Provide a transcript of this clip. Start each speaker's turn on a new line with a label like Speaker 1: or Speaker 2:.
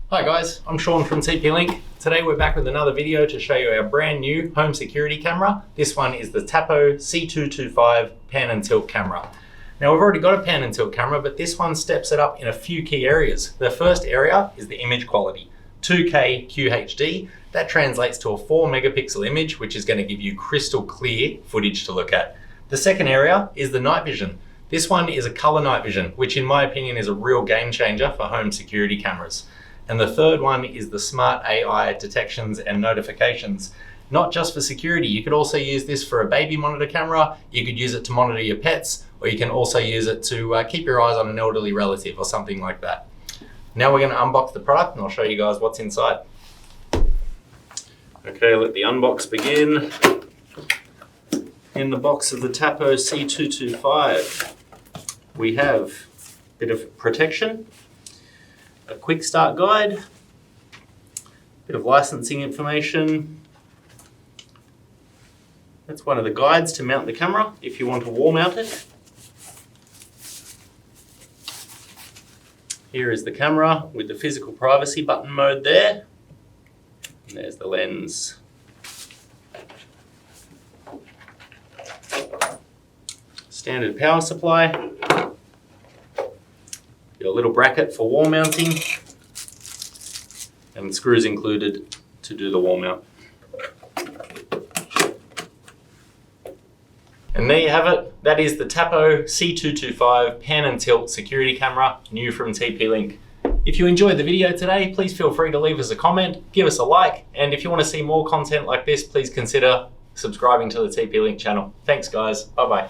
Speaker 1: Hi guys, I'm Sean from TP-Link. Today we're back with another video to show you our brand new home security camera. This one is the Tapo C225 pan and tilt camera. Now we've already got a pan and tilt camera, but this one steps it up in a few key areas. The first area is the image quality, 2K QHD. That translates to a 4 megapixel image, which is going to give you crystal clear footage to look at. The second area is the night vision. This one is a color night vision, which in my opinion is a real game changer for home security cameras. And the third one is the smart AI detections and notifications. Not just for security, you could also use this for a baby monitor camera, you could use it to monitor your pets, or you can also use it to keep your eyes on an elderly relative or something like that. Now we're going to unbox the product and I'll show you guys what's inside. Okay, let the unbox begin. In the box of the Tapo C225, we have a bit of protection, a quick start guide, a bit of licensing information. That's one of the guides to mount the camera if you want to wall mount it. Here is the camera with the physical privacy button mode there. And there's the lens. Standard power supply. Your little bracket for wall mounting, and screws included to do the wall mount. And there you have it. That is the Tapo C225 pan and tilt security camera, new from TP-Link. If you enjoyed the video today, please feel free to leave us a comment, give us a like, and if you want to see more content like this, please consider subscribing to the TP-Link channel. Thanks guys, bye bye.